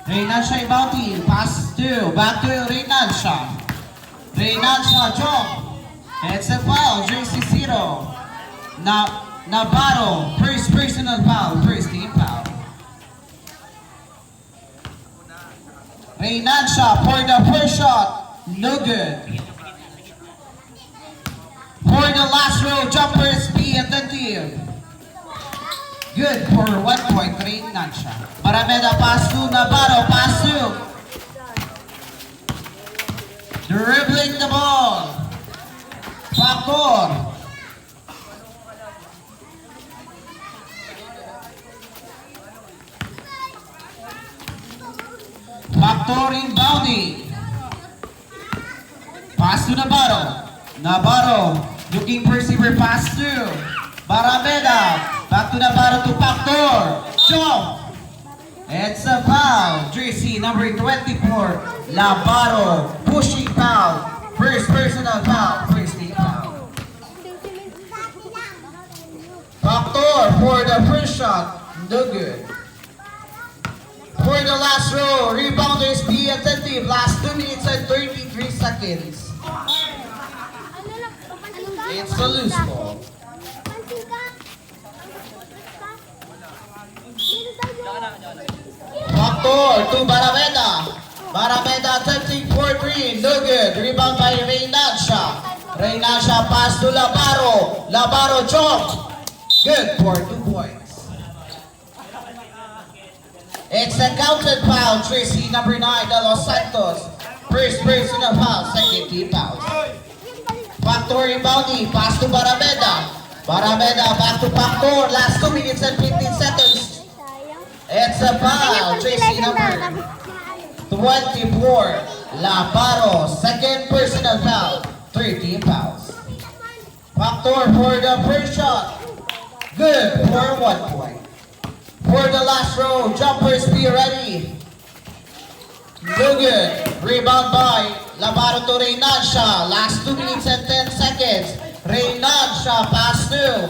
Reynansha Ibauti, pass to, back to Reynansha. Reynansha, jump. It's a foul, jersey 0. Navarro, first personal foul, first team foul. Reynansha for the first shot, no good. For the last row, jumpers, be attentive. Good for 1 point, Reynansha. Parameda pass to Navarro, pass to. Dribbling the ball. Factor. Factor inbounding. Pass to Navarro. Navarro looking for receiver, pass to Parameda. Back to Navarro to Factor. Jump. It's a foul. Jersey number 24. Navarro pushing foul. First personal foul. First team foul. Factor for the first shot. No good. For the last row, rebounders be attentive. Last 2 minutes and 33 seconds. It's a loose ball. Factor to Barameda. Barameda attempting for 3. No good. Rebound by Reynansha. Reynansha pass to Navarro. Navarro jump. Good for 2 points. It's a counted foul. Jersey number 9, De Los Santos. First personal foul. Second team foul. Factor rebounding. Pass to Barameda. Barameda back to Factor. Last 2 minutes and 15 seconds. It's a foul. Jersey number 24. Navarro. Second personal foul. 13 fouls. Factor for the first shot. Good for 1 point. For the last row, jumpers be ready. No good. Rebound by Navarro to Reynansha. Last 2 minutes and 10 seconds. Reynansha pass to.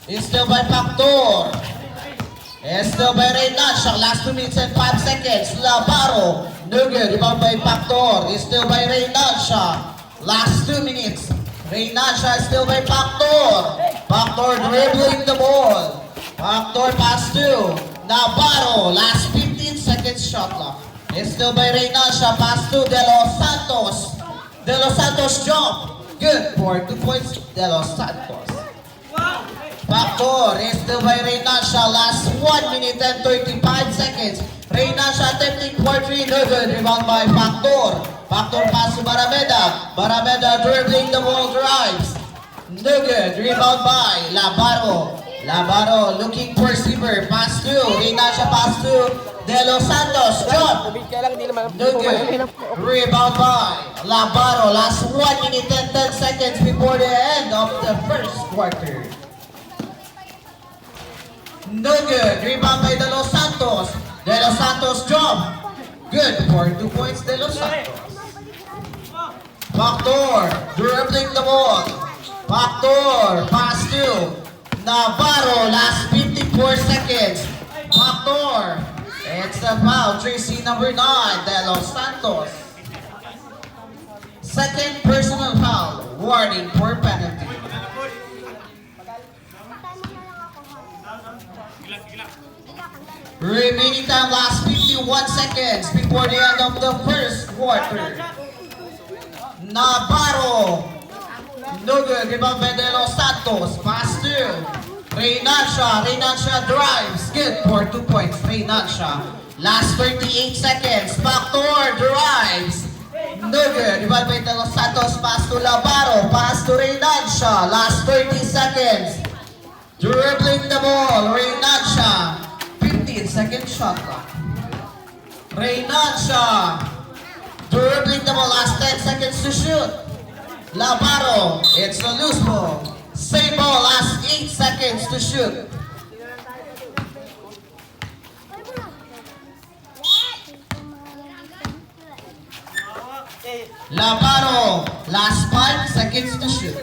It's still by Factor. It's still by Reynansha. Last 2 minutes and 5 seconds. Navarro. No good. Rebound by Factor. It's still by Reynansha. Last 2 minutes. Reynansha is still by Factor. Factor dribbling the ball. Factor pass to Navarro. Last 15 seconds shot clock. It's still by Reynansha. Pass to De Los Santos. De Los Santos jump. Good for 2 points. De Los Santos. Factor is still by Reynansha. Last 1 minute and 35 seconds. Reynansha attempting for 3. No good. Rebound by Factor. Factor pass to Barameda. Barameda dribbling the ball, drives. No good. Rebound by Navarro. Navarro looking for receiver. Pass to Reynansha. Pass to De Los Santos. Jump. No good. Rebound by Navarro. Last 1 minute and 10 seconds before the end of the first quarter. No good. Rebound by De Los Santos. De Los Santos jump. Good for 2 points. De Los Santos. Factor dribbling the ball. Factor pass to Navarro. Last 54 seconds. Factor. It's a foul. Jersey number 9. De Los Santos. Second personal foul. Warning for penalty. Remaining time last 51 seconds before the end of the first quarter. Navarro. No good. Rebound by De Los Santos. Pass to Reynansha. Reynansha drives. Good for 2 points. Reynansha. Last 38 seconds. Factor drives. No good. Rebound by De Los Santos. Pass to Navarro. Pass to Reynansha. Last 30 seconds. Dribbling the ball. Reynansha. 15-second shot clock. Reynansha. Dribbling the ball. Last 10 seconds to shoot. Navarro. It's a loose ball. Same ball. Last 8 seconds to shoot. Navarro. Last 5 seconds to shoot.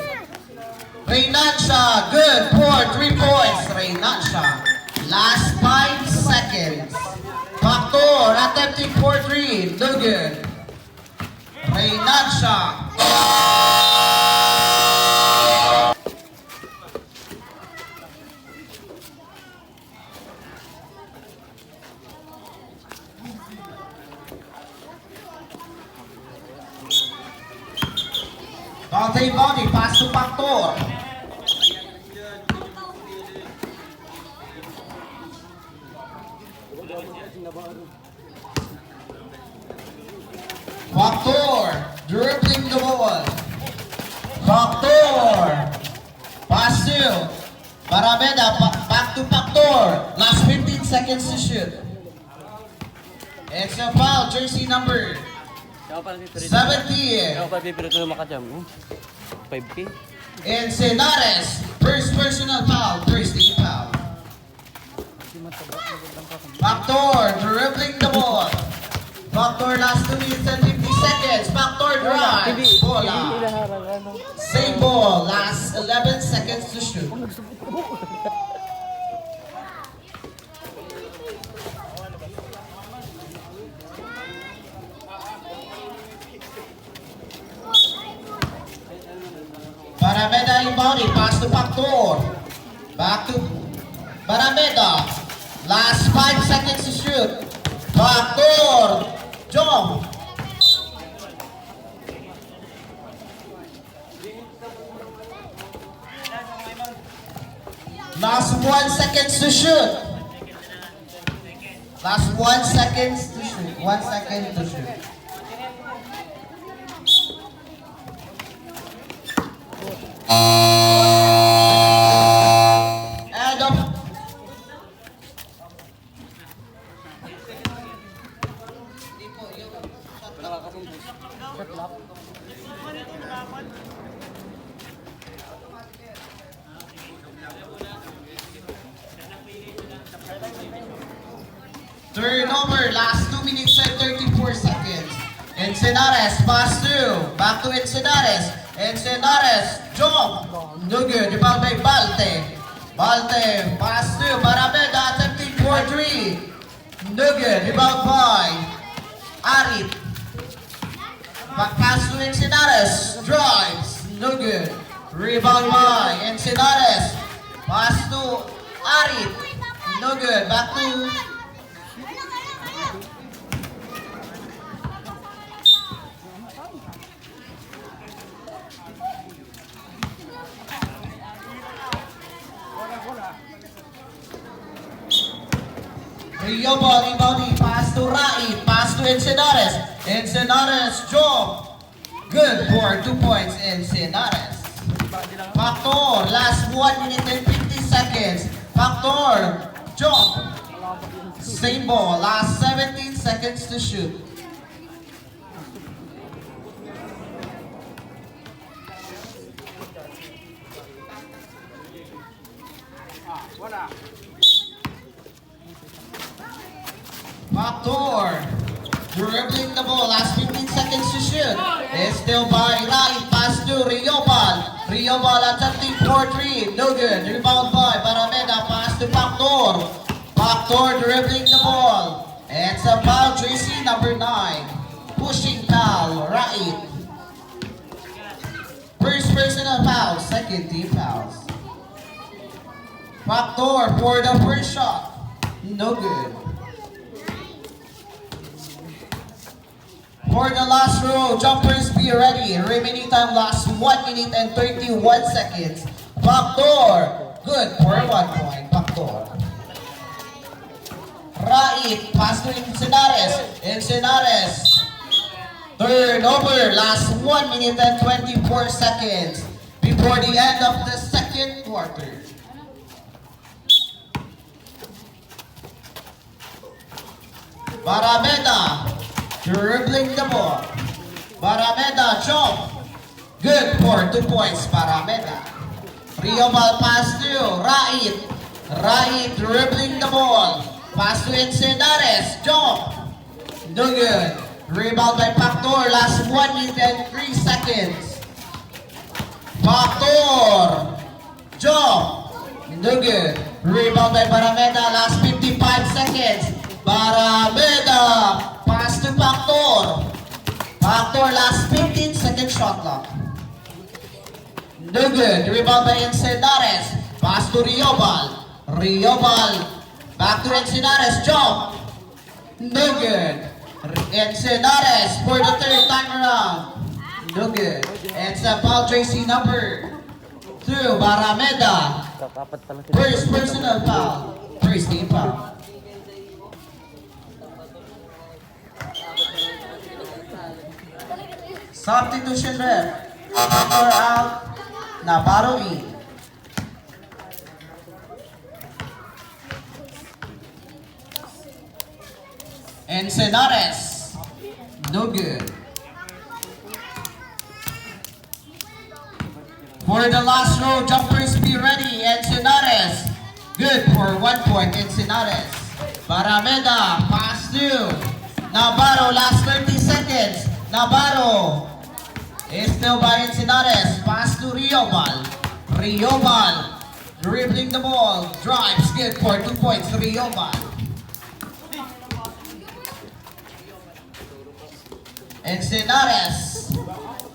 Reynansha. Good for 3 points. Reynansha. Last 5 seconds. Factor attempting for three. No good. Reynancia. Dante Body, pass to Factor. Factor, dribbling the ball. Factor, pass to Barameda, back to Factor. Last 15 seconds to shoot. It's a foul, jersey number 70. Ako pa pipirito na makajam. 5K? Encenares, first personal foul, first team foul. Factor, dribbling the ball. Factor, last 2 minutes and 50 seconds. Factor drives. Bola. Same ball, last 11 seconds to shoot. Barameda inbounding, pass to Factor. Back to Barameda. Last 5 seconds to shoot. Factor. Jump. Last 1 seconds to shoot. Last 1 seconds to shoot. 1 second to shoot. And up. Turnover, last 2 minutes and 34 seconds. Encenares, pass to, back to Encenares. Encenares, jump. No good, rebound by Balte. Balte, pass to Barameda, attempting for three. No good, rebound by Arit. Pass to Encenares, drives. No good. Rebound by Encenares. Pass to Arit. No good, back to Rio ball, rebounding, pass to Rai, pass to Encenares. Encenares, jump. Good for 2 points, Encenares. Factor, last 1 minute and 50 seconds. Factor, jump. Same ball, last 17 seconds to shoot. Factor, dribbling the ball, last 15 seconds to shoot. It's still by Rai, pass to Riobal. Riobal attempting for three, no good. Rebound by Barameda, pass to Factor. Factor dribbling the ball. It's a foul, jersey number 9. Pushing foul, Rai. First personal foul, second team fouls. Factor for the first shot, no good. For the last row, jumpers be ready. Remaining time last 1 minute and 31 seconds. Factor, good for 1 point. Factor. Rait, pass to Encenares. Encenares. Turnover, last 1 minute and 24 seconds before the end of the second quarter. Barameda. Dribbling the ball. Barameda jump. Good for 2 points, Barameda. Riobal pass to Rait. Rait dribbling the ball. Pass to Encenares. Jump. No good. Rebound by Factor. Last 1 minute and 3 seconds. Factor. Jump. No good. Rebound by Barameda. Last 55 seconds. Barameda. Factor, last 15 second shot clock. No good. Rebound by Encenares. Pass to Riobal. Riobal. Back to Encenares. Jump. No good. Encenares for the third time around. No good. It's a foul, Tracy, number 2. Barameda. Kakapat pala sila. First personal foul. First team foul. Substitution ref. Factor out. Navarro in. Encenares. No good. For the last row, jumpers be ready. Encenares. Good for 1 point. Encenares. Barameda. Pass to Navarro. Last 30 seconds. Navarro. Is still by Encenares. Pass to Riobal. Riobal. Dribbling the ball. Drives. Good for 2 points. Riobal. Encenares.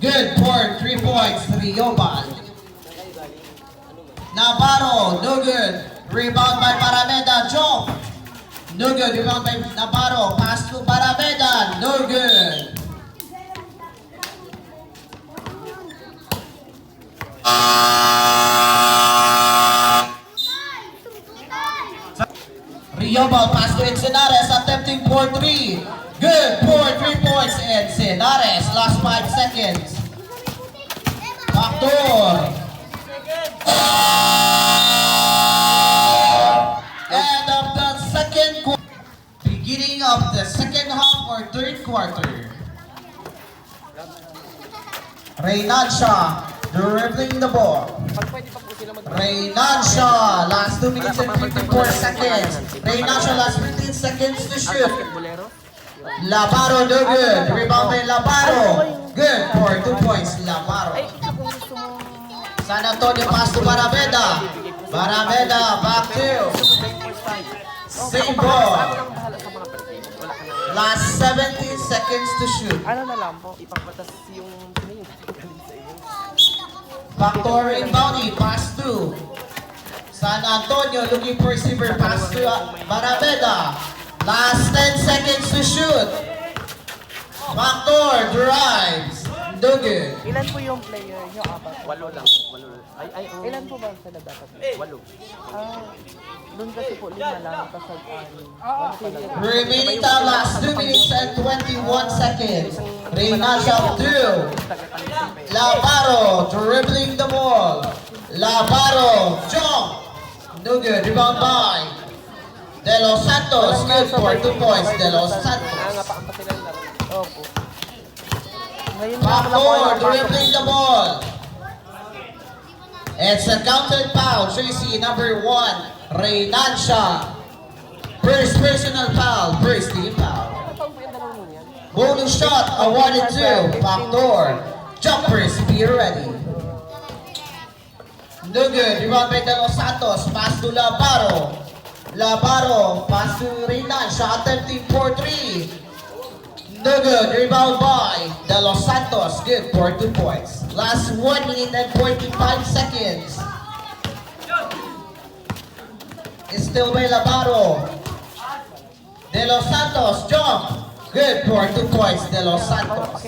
Good for 3 points. Riobal. Navarro. No good. Rebound by Barameda. Jump. No good. Rebound by Navarro. Pass to Barameda. No good. Riobal pass to Encenares, attempting for 3. Good for 3 points. Encenares, last 5 seconds. Factor. End of the second quarter. Beginning of the second half or third quarter. Reynancia dribbling the ball. Reynancia, last 2 minutes and 54 seconds. Reynancia, last 15 seconds to shoot. Labaro, no good. Rebound by Labaro. Good for 2 points, Labaro. San Antonio pass to Barameda. Barameda, back to. Same ball. Last 17 seconds to shoot. Ano na lang po, ipapatas yung Factor rebounding, pass to San Antonio, looking for receiver, pass to Barameda. Last 10 seconds to shoot. Factor drives. No good. Ilan po yung player nyo? Apat? 8 lang. 8. Ay, Ilan po ba sila dapat? 8. Doon kasi po 5 lang. Pasag Remaining time, last 2 minutes and 21 seconds. Reynancia 2. Labaro dribbling the ball. Labaro jump. No good. Rebound by De Los Santos. Good for 2 points. De Los Santos. Nangapakan pa sila lang. Opo. Ngayon lang po Factor dribbling the ball. It's a counted foul. Tracy number 1. Reynancia. First personal foul. First team foul. Bonus shot awarded to Factor. Jumpers be ready. No good. Rebound by De Los Santos. Pass to Labaro. Labaro. Pass to Reynancia. Attempting for 3. No good. Rebound by De Los Santos. Good for 2 points. Last 1 minute and 45 seconds. It's still by Labaro. De Los Santos jump. Good for 2 points. De Los Santos.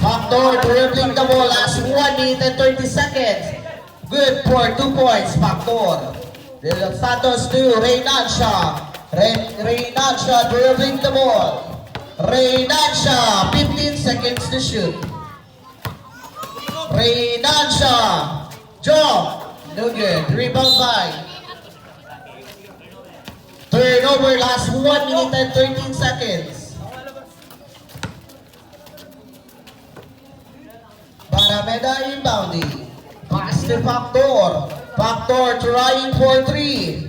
Factor dribbling the ball. Last 1 minute and 30 seconds. Good for 2 points. Factor. De Los Santos to Reynancia. Reynancia dribbling the ball. Reynancia, 15 seconds to shoot. Reynancia, jump. No good. Rebound by. Turnover, last 1 minute and 13 seconds. Barameda inbounding. Pass to Factor. Factor trying for 3.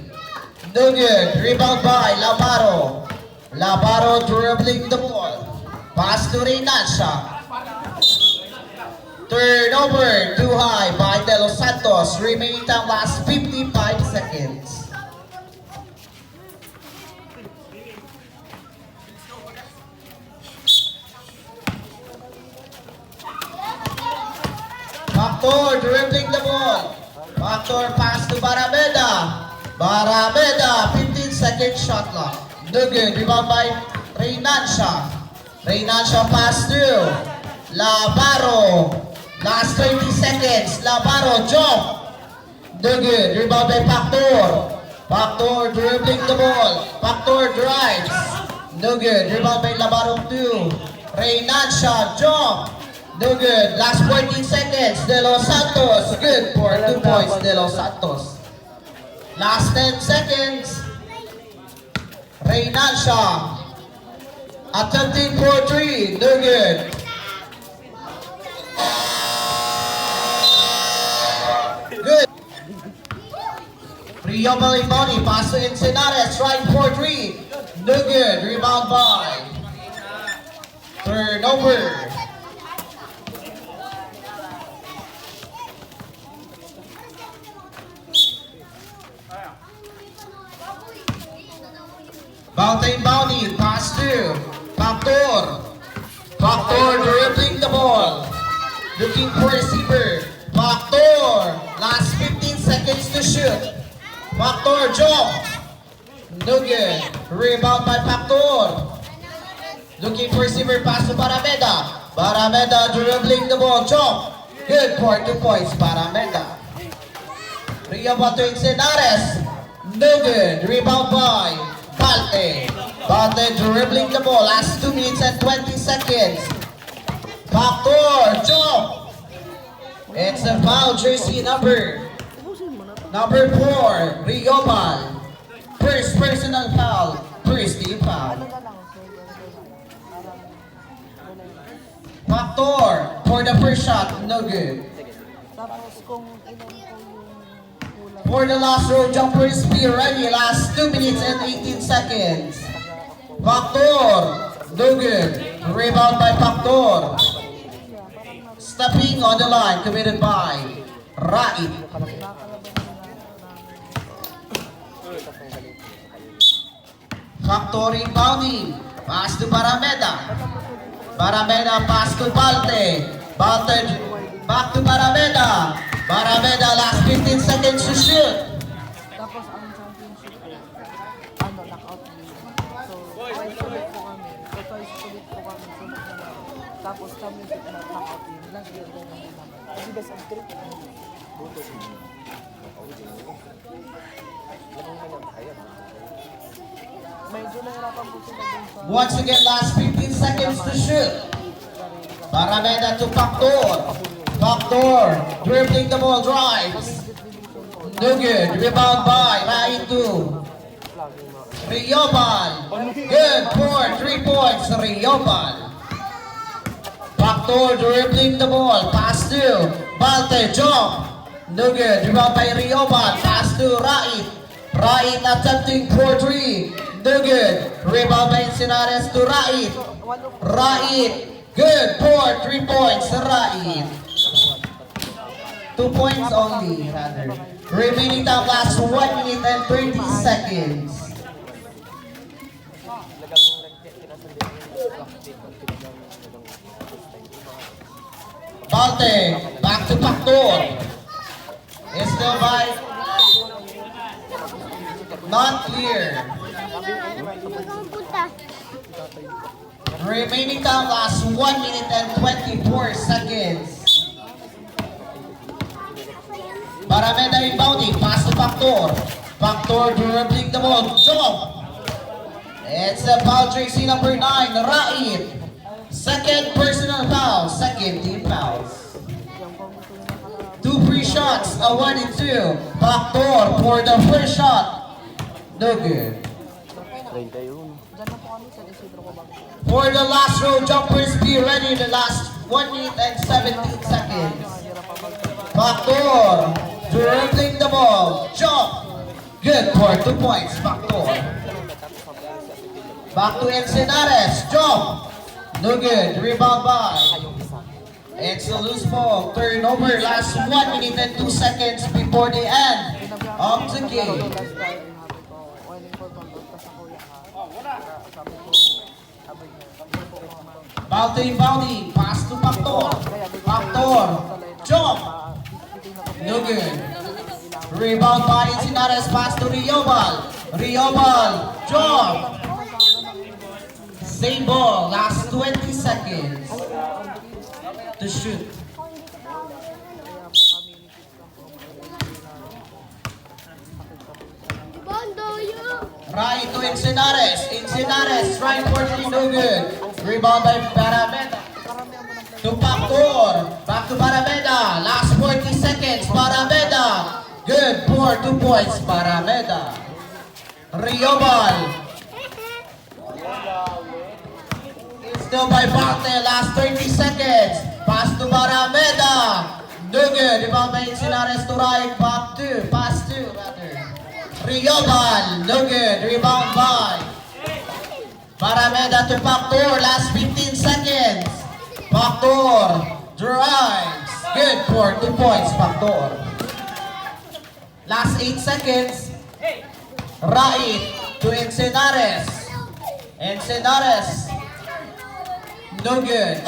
No good. Rebound by Labaro. Labaro dribbling the ball. Pass to Reynancia. Turnover too high by De Los Santos. Remaining time last 55 seconds. Factor dribbling the ball. Factor pass to Barameda. Barameda, 15-second shot clock. No good. Rebound by Reynancia. Reynancia pass through. Labaro. Last 30 seconds. Labaro jump. No good. Rebound by Factor. Factor dribbling the ball. Factor drives. No good. Rebound by Labaro 2. Reynancia jump. No good. Last 14 seconds. De Los Santos. Good for 2 points. De Los Santos. Last 10 seconds. Reynancia. Attempting for 3. No good. Good. Rio Baliboni. Pass to Ensenares. Trying for 3. No good. Rebound by. Turnover. Mountain Bounty, pass to Factor. Factor dribbling the ball. Looking for receiver. Factor. Last 15 seconds to shoot. Factor jump. No good. Rebound by Factor. Looking for receiver, pass to Barameda. Barameda dribbling the ball. Jump. Good for 2 points, Barameda. Rio Bato Ensenares. No good. Rebound by Balte. Balte dribbling the ball. Last 2 minutes and 20 seconds. Factor. Jump. It's a foul. Jersey number 4. Riobal. First personal foul. First team foul. Factor. For the first shot. No good. Tapos kung ilan po yung kulang For the last row, jumpers be ready. Last 2 minutes and 18 seconds. Factor. No good. Rebound by Factor. Stepping on the line, committed by Raid. Factor rebounding. Pass to Barameda. Barameda pass to Balte. Balte back to Barameda. Barameda last 15 seconds to shoot. tapos ang championship knockout game. So, twice ulit po kami. Sunod na lang. Tapos championship na knockout game. Last year din naman naman. Kasi best of 3. Medyo nahirapan po sila dun sa Once again, last 15 seconds to shoot. Barameda to Factor. Factor dribbling the ball, drives. No good. Rebound by Raitu. Riobal. Good for 3 points. Riobal. Factor dribbling the ball. Pass to Balte. Jump. No good. Rebound by Riobal. Pass to Rait. Rait attempting for 3. No good. Rebound by Ensenares to Rait. Rait. Good for 3 points. Rait. 2 points only, rather. Remaining time last 1 minute and 30 seconds. Balte, back to Factor. It's still by. Not clear. Remaining time last 1 minute and 24 seconds. Barameda inbounding, pass to Factor. Factor dribbling the ball, jump. It's a foul, jersey number 9, Raid. Second personal foul, second team fouls. 2 free shots, a 1 and 2. Factor for the first shot. No good. 31. Diyan na po kami sa Isidro ko bago. For the last row, jumpers be ready. The last 1 minute and 17 seconds. Factor dribbling the ball, jump. Good for 2 points, Factor. Back to Ensenares, jump. No good. Rebound by. It's a loose ball. Turnover. Last 1 minute and 2 seconds before the end of the game. Balte inbounding. Pass to Factor. Factor. Jump. No good. Rebound by Encinares, pass to Riobal. Riobal, jump. Same ball, last 20 seconds to shoot. Right to Encinares. Encinares, trying for three, no good. Rebound by Barameda. To Pactor. Back to Barameda. Last 40 seconds. Barameda. Good for 2 points. Barameda. Riobal. Still by Barte. Last 30 seconds. Pass to Barameda. No good. Rebound by Encinares to right. Back to. Pass to rather. Riobal. No good. Rebound by Barameda to Pactor. Last 15 seconds. Pactor drives. Good for 2 points, Pactor. Last 8 seconds. Right to Encinares. Encinares. No good.